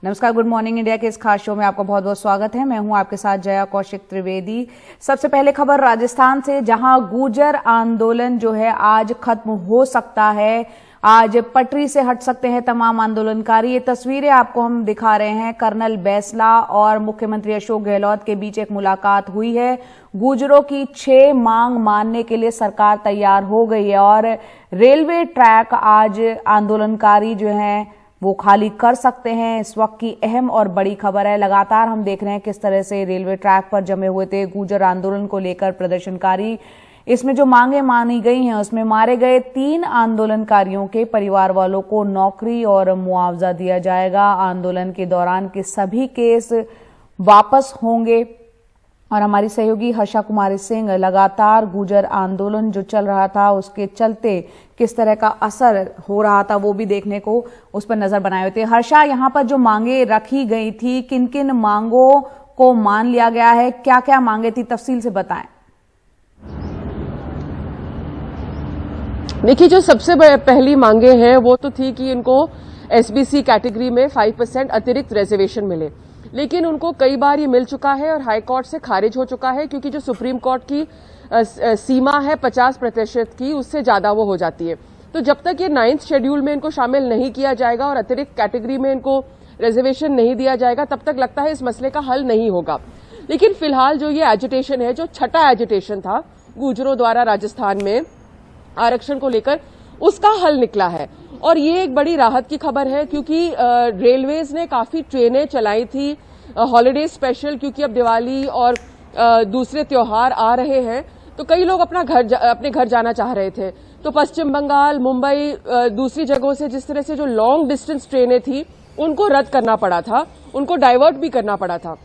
नमस्कार, good morning India के इस खास शो में आपका बहुत बहुत स्वागत है। मैं हूं आपके साथ जया कौशिक त्रिवेदी। सबसे पहले खबर राजस्थान से, जहां गुर्जर आंदोलन जो है आज खत्म हो सकता है। आज पटरी से हट सकते हैं तमाम आंदोलनकारी। ये तस्वीरें आपको हम दिखा रहे हैं। कर्नल बैसला और मुख्यमंत्री अशोक गहलोत के बीच एक मुलाकात हुई है। गुर्जरों की 6 मांग मानने के लिए सरकार तैयार हो गई है और रेलवे ट्रैक आज आंदोलनकारी जो हैं वो खाली कर सकते हैं। इस वक्त की अहम और बड़ी खबर है। लगातार हम देख रहे हैं किस तरह से रेलवे ट्रैक पर जमे हुए थे गुर्जर आंदोलन को लेकर प्रदर्शनकारी। इसमें जो मांगे मानी गई हैं उसमें मारे गए 3 आंदोलनकारियों के परिवार वालों को नौकरी और मुआवजा दिया जाएगा। आंदोलन के दौरान के सभी केस वापस होंगे। और हमारी सहयोगी हर्षा कुमारी सिंह लगातार गुर्जर आंदोलन जो चल रहा था उसके चलते किस तरह का असर हो रहा था वो भी देखने को उस पर नजर बनाए हुए थे। हर्षा, यहाँ पर जो मांगे रखी गई थी, किन किन मांगों को मान लिया गया है, क्या क्या मांगे थी, तफसील से बताएं। देखिए, जो सबसे पहली मांगे हैं वो तो थी कि इनको एसबीसी कैटेगरी में 5% अतिरिक्त रिजर्वेशन मिले, लेकिन उनको कई बार ये मिल चुका है और हाई कोर्ट से खारिज हो चुका है, क्योंकि जो सुप्रीम कोर्ट की सीमा है 50% की, उससे ज्यादा वो हो जाती है। तो जब तक ये 9th शेड्यूल में इनको शामिल नहीं किया जाएगा और अतिरिक्त कैटेगरी में इनको रिजर्वेशन नहीं दिया जाएगा, तब तक लगता है इस मसले का हल नहीं होगा। लेकिन फिलहाल जो ये एजिटेशन है, जो छठा एजिटेशन था गुर्जरों द्वारा राजस्थान में आरक्षण को लेकर, उसका हल निकला है और ये एक बड़ी राहत की खबर है, क्योंकि रेलवेज ने काफी ट्रेनें चलाई थी हॉलिडे स्पेशल, क्योंकि अब दिवाली और दूसरे त्योहार आ रहे हैं, तो कई लोग अपने घर जाना चाह रहे थे। तो पश्चिम बंगाल, मुंबई, दूसरी जगहों से जिस तरह से जो लॉन्ग डिस्टेंस ट्रेनें थी उनको रद्द करना पड़ा था, उनको डाइवर्ट भी करना पड़ा था।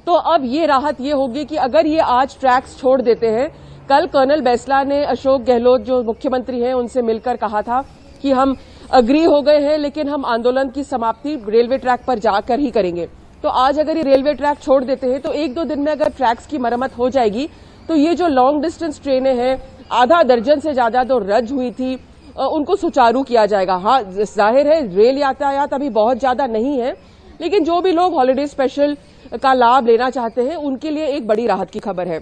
तो अब ये राहत ये होगी कि अगर ये आज ट्रैक्स छोड़ देते हैं, कल कर्नल बैसला ने अशोक गहलोत जो मुख्यमंत्री हैं उनसे मिलकर कहा था कि हम अग्री हो गए हैं, लेकिन हम आंदोलन की समाप्ति रेलवे ट्रैक पर जाकर ही करेंगे। तो आज अगर ये रेलवे ट्रैक छोड़ देते हैं तो 1-2 दिन में अगर ट्रैक्स की मरम्मत हो जाएगी तो ये जो लॉन्ग डिस्टेंस ट्रेनें हैं, आधा दर्जन से ज्यादा तो रद्द हुई थी, उनको सुचारू किया जाएगा। हाँ, जाहिर है रेल यातायात अभी बहुत ज्यादा नहीं है, लेकिन जो भी लोग हॉलिडे स्पेशल का लाभ लेना चाहते हैं उनके लिए एक बड़ी राहत की खबर है।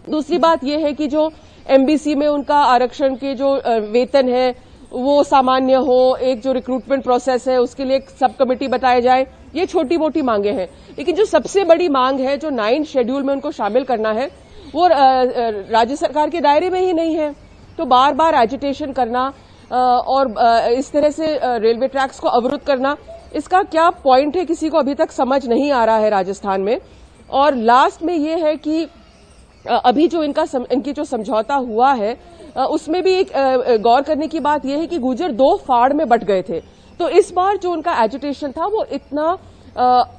दूसरी बात यह है कि जो एमबीसी में उनका आरक्षण के जो वेतन है वो सामान्य हो, एक जो रिक्रूटमेंट प्रोसेस है उसके लिए एक सब कमेटी बताया जाए। ये छोटी मोटी मांगे हैं, लेकिन जो सबसे बड़ी मांग है, जो 9th शेड्यूल में उनको शामिल करना है, वो राज्य सरकार के दायरे में ही नहीं है। तो बार बार एजिटेशन करना और इस तरह से रेलवे ट्रैक्स को अवरुद्ध करना, इसका क्या पॉइंट है किसी को अभी तक समझ नहीं आ रहा है राजस्थान में। और लास्ट में ये है कि अभी जो इनकी जो समझौता हुआ है उसमें भी एक गौर करने की बात यह है कि गुर्जर 2 फाड़ में बंट गए थे। तो इस बार जो उनका एजिटेशन था वो इतना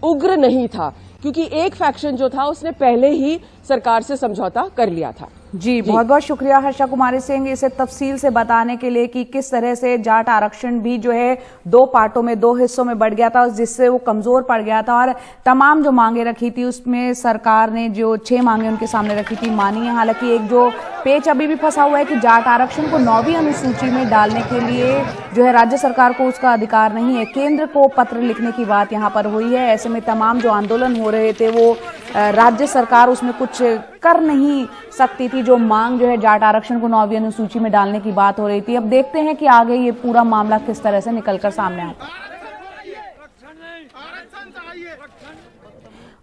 उग्र नहीं था, क्योंकि एक फैक्शन जो था उसने पहले ही सरकार से समझौता कर लिया था। जी, बहुत बहुत शुक्रिया हर्षा कुमारी सिंह इसे तफसील से बताने के लिए कि किस तरह से जाट आरक्षण भी जो है 2 पार्टों में, 2 हिस्सों में बढ़ गया था, जिससे वो कमजोर पड़ गया था और तमाम जो मांगे रखी थी उसमें सरकार ने जो 6 मांगे उनके सामने रखी थी मानी है। हालांकि एक जो पेच अभी भी फंसा हुआ है कि जाट आरक्षण को 9वीं अनुसूची में डालने के लिए जो है राज्य सरकार को उसका अधिकार नहीं है। केंद्र को पत्र लिखने की बात यहाँ पर हुई है। ऐसे में तमाम जो आंदोलन हो रहे थे वो राज्य सरकार उसमें कुछ कर नहीं सकती थी। जो मांग जो है जाट आरक्षण को 9वीं अनुसूची में डालने की बात हो रही थी। अब देखते हैं कि आगे ये पूरा मामला किस तरह से निकलकर सामने आता है।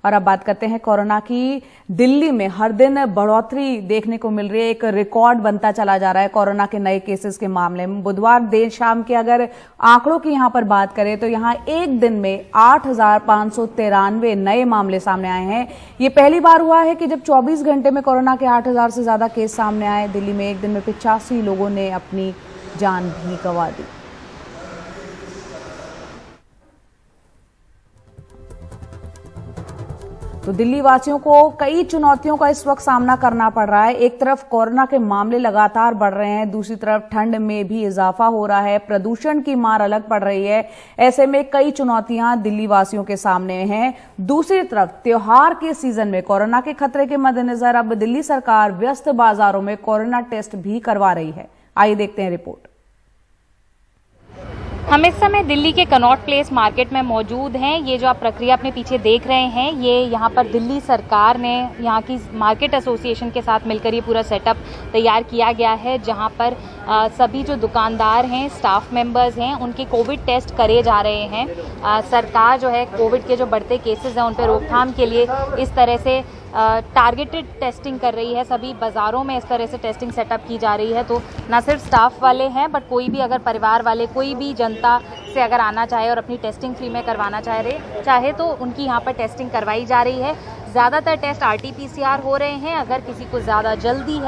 और अब बात करते हैं कोरोना की। दिल्ली में हर दिन बढ़ोतरी देखने को मिल रही है, एक रिकॉर्ड बनता चला जा रहा है कोरोना के नए केसेस के मामले में। बुधवार देर शाम के अगर आंकड़ों की यहां पर बात करें तो यहां एक दिन में 8,593 नए मामले सामने आए हैं। ये पहली बार हुआ है कि जब 24 घंटे में कोरोना के 8,000 से ज्यादा केस सामने आए। दिल्ली में एक दिन में 85 लोगों ने अपनी जान भी गंवा दी। तो दिल्ली वासियों को कई चुनौतियों का इस वक्त सामना करना पड़ रहा है। एक तरफ कोरोना के मामले लगातार बढ़ रहे हैं, दूसरी तरफ ठंड में भी इजाफा हो रहा है, प्रदूषण की मार अलग पड़ रही है। ऐसे में कई चुनौतियां दिल्ली वासियों के सामने हैं। दूसरी तरफ त्योहार के सीजन में कोरोना के खतरे के मद्देनजर अब दिल्ली सरकार व्यस्त बाजारों में कोरोना टेस्ट भी करवा रही है। आइए देखते हैं रिपोर्ट। हम इस समय दिल्ली के कनॉट प्लेस मार्केट में मौजूद हैं। ये जो आप प्रक्रिया अपने पीछे देख रहे हैं, ये यहाँ पर दिल्ली सरकार ने यहाँ की मार्केट एसोसिएशन के साथ मिलकर ये पूरा सेटअप तैयार किया गया है, जहाँ पर सभी जो दुकानदार हैं, स्टाफ मेंबर्स हैं, उनके कोविड टेस्ट करे जा रहे हैं। सरकार जो है कोविड के जो बढ़ते केसेस हैं उन पर रोकथाम के लिए इस तरह से टारगेटेड टेस्टिंग कर रही है। सभी बाज़ारों में इस तरह से टेस्टिंग सेटअप की जा रही है। तो न सिर्फ स्टाफ वाले हैं, बट कोई भी अगर परिवार वाले, कोई भी जनता से अगर आना चाहे और अपनी टेस्टिंग फ्री में करवाना चाहे तो उनकी यहाँ पर टेस्टिंग करवाई जा रही है। ज़्यादातर टेस्ट RT-PCR हो रहे हैं। अगर किसी को ज़्यादा जल्दी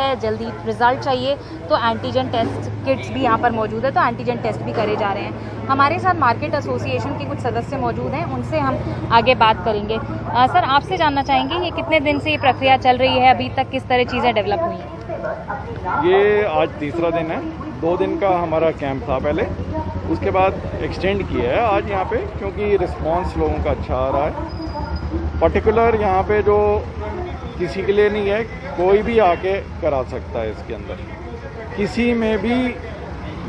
रिजल्ट चाहिए तो एंटीजन टेस्ट किट्स भी यहाँ पर मौजूद है, तो एंटीजन टेस्ट भी करे जा रहे हैं। हमारे साथ मार्केट एसोसिएशन के कुछ सदस्य मौजूद हैं, उनसे हम आगे बात करेंगे। सर, आपसे जानना चाहेंगे, ये कितने दिन से ये प्रक्रिया चल रही है, अभी तक किस तरह चीज़ें डेवलप हुई हैं? ये आज तीसरा दिन है। 2 दिन का हमारा कैंप था पहले, उसके बाद एक्सटेंड किया है आज यहाँ पे, क्योंकि रिस्पांस लोगों का अच्छा आ रहा है। पर्टिकुलर यहाँ पे जो किसी के लिए नहीं है, कोई भी आके करा सकता है। इसके अंदर किसी में भी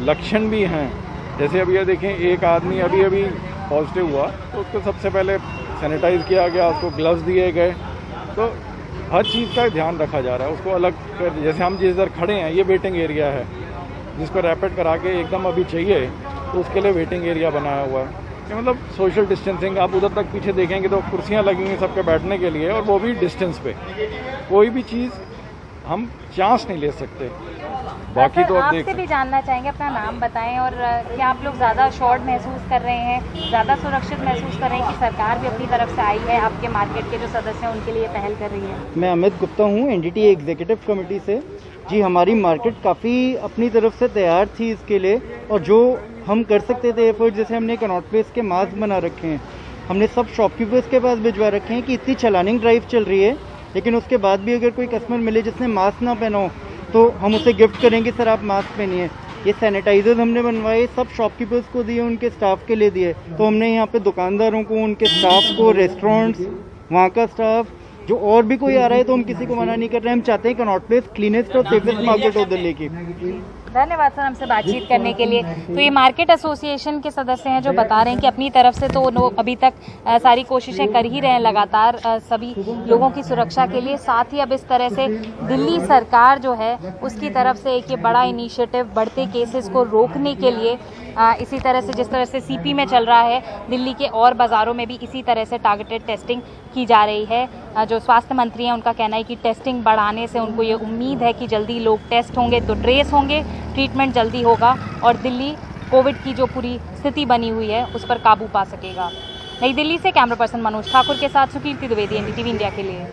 लक्षण भी हैं, जैसे अभी ये देखें, एक आदमी अभी पॉजिटिव हुआ तो उसको सबसे पहले सैनिटाइज किया गया, उसको ग्लव्स दिए गए। तो हर चीज़ का ध्यान रखा जा रहा है। उसको अलग कर, जैसे हम जिस इधर खड़े हैं, ये वेटिंग एरिया है, जिसको रैपिड करा के एकदम अभी चाहिए तो उसके लिए वेटिंग एरिया बनाया हुआ है। कि मतलब सोशल डिस्टेंसिंग। आप उधर तक पीछे देखेंगे तो कुर्सियां लगी हुई सबके बैठने के लिए, और वो भी डिस्टेंस पे। कोई भी चीज़ हम चांस नहीं ले सकते। बाकी तो आप आपसे भी जानना चाहेंगे, अपना नाम बताएं, और क्या आप लोग ज़्यादा शॉर्ट महसूस कर रहे हैं, ज़्यादा सुरक्षित महसूस कर रहे हैं कि सरकार भी अपनी तरफ से आई है, आपके मार्केट के जो सदस्य हैं उनके लिए पहल कर रही है? मैं अमित गुप्ता हूँ, NDT एग्जीक्यूटिव कमेटी से। जी, हमारी मार्केट काफ़ी अपनी तरफ से तैयार थी इसके लिए, और जो हम कर सकते थे एफर्ट, जैसे हमने कनॉट प्लेस के मास्क बना रखे हैं, हमने सब शॉपकीपर्स के पास भिजवा रखे हैं कि इतनी चलानिंग ड्राइव चल रही है, लेकिन उसके बाद भी अगर कोई कस्टमर मिले जिसने मास्क ना पहना हो तो हम उसे गिफ्ट करेंगे, सर आप मास्क पहनिए। ये सैनिटाइजर्स हमने बनवाए, सब शॉपकीपर्स को दिए, उनके स्टाफ के लिए दिए। तो हमने यहाँ पे दुकानदारों को, उनके स्टाफ को, रेस्टोरेंट्स, वहाँ का स्टाफ, जो और भी कोई आ रहा है तो हम किसी को मना नहीं कर रहे हैं। हम चाहते हैं कनॉट प्लेस क्लीनेस्ट और सेफेस्ट मार्केट हो दिल्ली की। धन्यवाद सर हमसे बातचीत करने के लिए। तो ये मार्केट एसोसिएशन के सदस्य हैं जो बता रहे हैं कि अपनी तरफ से तो वो अभी तक सारी कोशिशें कर ही रहे हैं लगातार सभी लोगों की सुरक्षा के लिए। साथ ही अब इस तरह से दिल्ली सरकार जो है उसकी तरफ से एक ये बड़ा इनिशिएटिव बढ़ते केसेस को रोकने के लिए, इसी तरह से जिस तरह से CP में चल रहा है, दिल्ली के और बाज़ारों में भी इसी तरह से टारगेटेड टेस्टिंग की जा रही है। जो स्वास्थ्य मंत्री हैं उनका कहना है कि टेस्टिंग बढ़ाने से उनको ये उम्मीद है कि जल्दी लोग टेस्ट होंगे तो ट्रेस होंगे, ट्रीटमेंट जल्दी होगा और दिल्ली कोविड की जो पूरी स्थिति बनी हुई है उस पर काबू पा सकेगा। नई दिल्ली से कैमरा पर्सन मनोज ठाकुर के साथ सुकीर्ति द्विवेदी, NDTV इंडिया के लिए।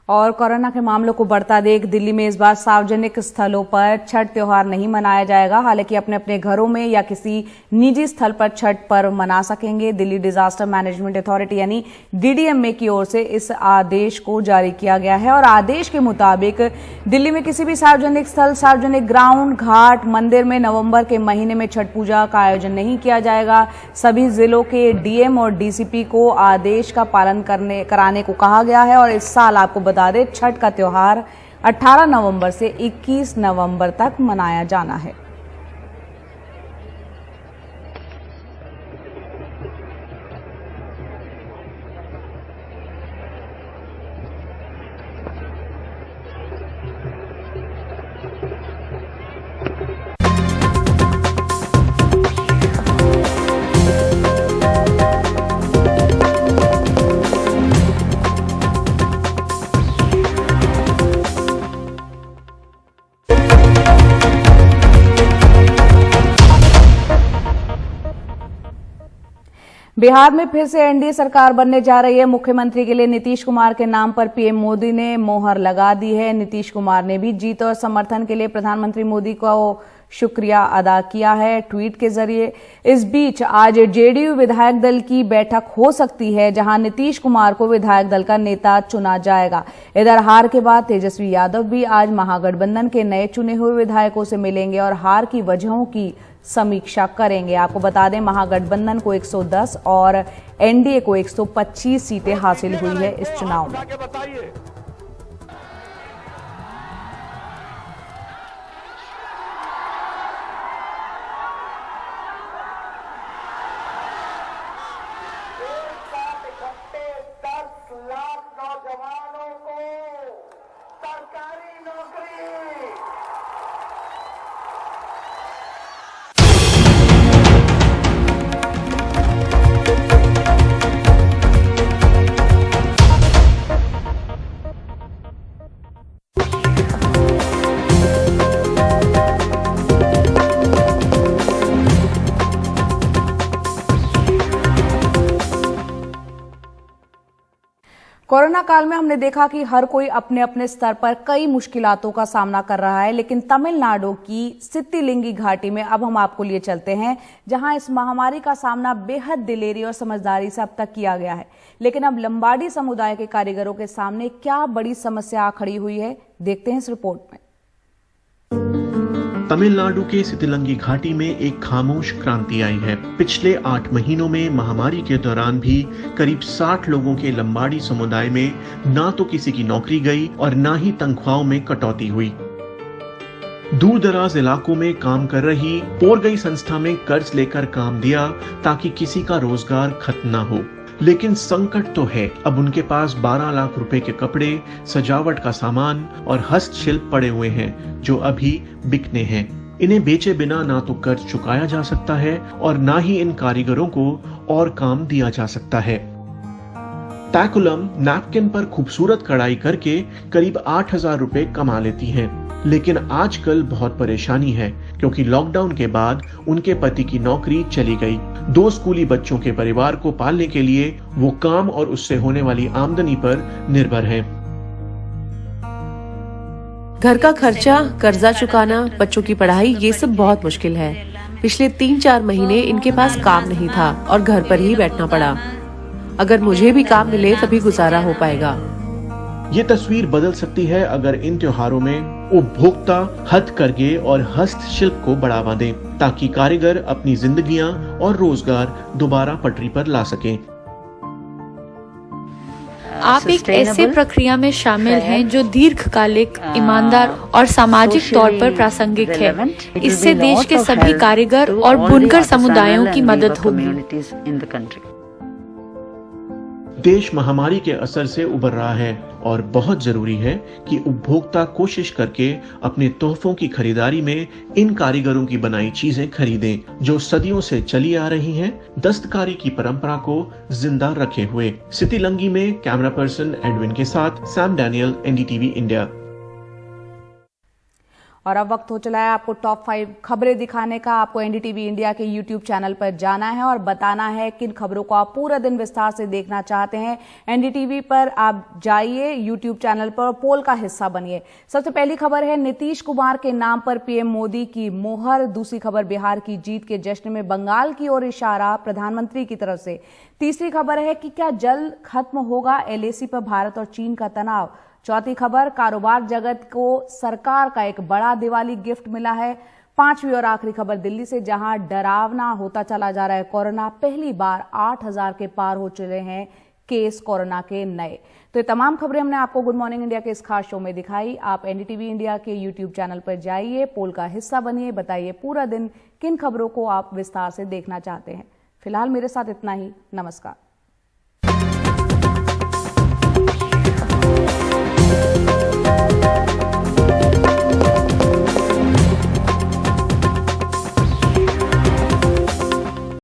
और कोरोना के मामलों को बढ़ता देख दिल्ली में इस बार सार्वजनिक स्थलों पर छठ त्योहार नहीं मनाया जाएगा। हालांकि अपने अपने घरों में या किसी निजी स्थल पर छठ पर्व मना सकेंगे। दिल्ली डिजास्टर मैनेजमेंट अथॉरिटी यानी DDMA की ओर से इस आदेश को जारी किया गया है और आदेश के मुताबिक दिल्ली में किसी भी सार्वजनिक स्थल, सार्वजनिक ग्राउंड, घाट, मंदिर में नवंबर के महीने में छठ पूजा का आयोजन नहीं किया जाएगा। सभी जिलों के DM और DCP को आदेश का पालन कराने को कहा गया है। और इस साल आपको बता दें, छठ का त्योहार 18 नवंबर से 21 नवंबर तक मनाया जाना है। बिहार में फिर से NDA सरकार बनने जा रही है। मुख्यमंत्री के लिए नीतीश कुमार के नाम पर PM मोदी ने मोहर लगा दी है। नीतीश कुमार ने भी जीत और समर्थन के लिए प्रधानमंत्री मोदी को शुक्रिया अदा किया है ट्वीट के जरिए। इस बीच आज JDU विधायक दल की बैठक हो सकती है, जहां नीतीश कुमार को विधायक दल का नेता चुना जाएगा। इधर हार के बाद तेजस्वी यादव भी आज महागठबंधन के नए चुने हुए विधायकों से मिलेंगे और हार की वजहों की समीक्षा करेंगे। आपको बता दें, महागठबंधन को 110 और NDA को 125 सीटें हासिल हुई है इस चुनाव में। कोरोना काल में हमने देखा कि हर कोई अपने अपने स्तर पर कई मुश्किलातों का सामना कर रहा है, लेकिन तमिलनाडु की सितिलिंगी घाटी में अब हम आपको लिए चलते हैं, जहां इस महामारी का सामना बेहद दिलेरी और समझदारी से अब तक किया गया है। लेकिन अब लंबाडी समुदाय के कारीगरों के सामने क्या बड़ी समस्या खड़ी हुई है, देखते हैं इस रिपोर्ट में। तमिलनाडु के सितिलंगी घाटी में एक खामोश क्रांति आई है। पिछले 8 महीनों में महामारी के दौरान भी करीब 60 लोगों के लंबाडी समुदाय में ना तो किसी की नौकरी गई और ना ही तनख्वाहों में कटौती हुई। दूर दराज इलाकों में काम कर रही पोरगई संस्था में कर्ज लेकर काम दिया ताकि किसी का रोजगार खत्म ना हो। लेकिन संकट तो है। अब उनके पास 12 लाख रुपए के कपड़े, सजावट का सामान और हस्तशिल्प पड़े हुए हैं जो अभी बिकने हैं। इन्हें बेचे बिना ना तो कर्ज चुकाया जा सकता है और ना ही इन कारीगरों को और काम दिया जा सकता है। टैकुलम नैपकिन पर खूबसूरत कढ़ाई करके करीब 8,000 रुपए कमा लेती हैं। लेकिन आजकल बहुत परेशानी है क्योंकि लॉकडाउन के बाद उनके पति की नौकरी चली गई। 2 स्कूली बच्चों के परिवार को पालने के लिए वो काम और उससे होने वाली आमदनी पर निर्भर हैं। घर का खर्चा, कर्जा चुकाना, बच्चों की पढ़ाई, ये सब बहुत मुश्किल है। पिछले 3-4 महीने इनके पास काम नहीं था और घर पर ही बैठना पड़ा। अगर मुझे भी काम मिले तभी गुजारा हो पाएगा। ये तस्वीर बदल सकती है अगर इन त्योहारों में उपभोक्ता हथकरघे और हस्तशिल्प को बढ़ावा दें ताकि कारीगर अपनी जिंदगियां और रोजगार दोबारा पटरी पर ला सकें। आप एक ऐसे प्रक्रिया में शामिल हैं जो दीर्घकालिक, ईमानदार और सामाजिक तौर पर प्रासंगिक है। इससे देश के सभी कारीगर और बुनकर समुदायों की मदद होगी। देश महामारी के असर से उबर रहा है और बहुत जरूरी है कि उपभोक्ता कोशिश करके अपने तोहफों की खरीदारी में इन कारीगरों की बनाई चीजें खरीदें जो सदियों से चली आ रही हैं, दस्तकारी की परंपरा को जिंदा रखे हुए। सितिलंगी में कैमरा पर्सन एडविन के साथ सैम डैनियल, एनडीटीवी इंडिया। और अब वक्त हो चला है आपको टॉप 5 खबरें दिखाने का। आपको एनडीटीवी इंडिया के यूट्यूब चैनल पर जाना है और बताना है किन खबरों को आप पूरा दिन विस्तार से देखना चाहते हैं। एनडीटीवी पर आप जाइए, यूट्यूब चैनल पर पोल का हिस्सा बनिए। सबसे पहली खबर है नीतीश कुमार के नाम पर पीएम मोदी की मोहर। दूसरी खबर बिहार की जीत के जश्न में बंगाल की ओर इशारा प्रधानमंत्री की तरफ से। तीसरी खबर है कि क्या जल्द खत्म होगा एलएसी पर भारत और चीन का तनाव। चौथी खबर, कारोबार जगत को सरकार का एक बड़ा दिवाली गिफ्ट मिला है। पांचवी और आखिरी खबर दिल्ली से, जहां डरावना होता चला जा रहा है कोरोना। पहली बार 8,000 के पार हो चले हैं केस कोरोना के नए। तो ये तमाम खबरें हमने आपको गुड मॉर्निंग इंडिया के इस खास शो में दिखाई। आप एनडीटीवी इंडिया के यूट्यूब चैनल पर जाइए, पोल का हिस्सा बनिए, बताइए पूरा दिन किन खबरों को आप विस्तार से देखना चाहते हैं। फिलहाल मेरे साथ इतना ही। नमस्कार। Thank you.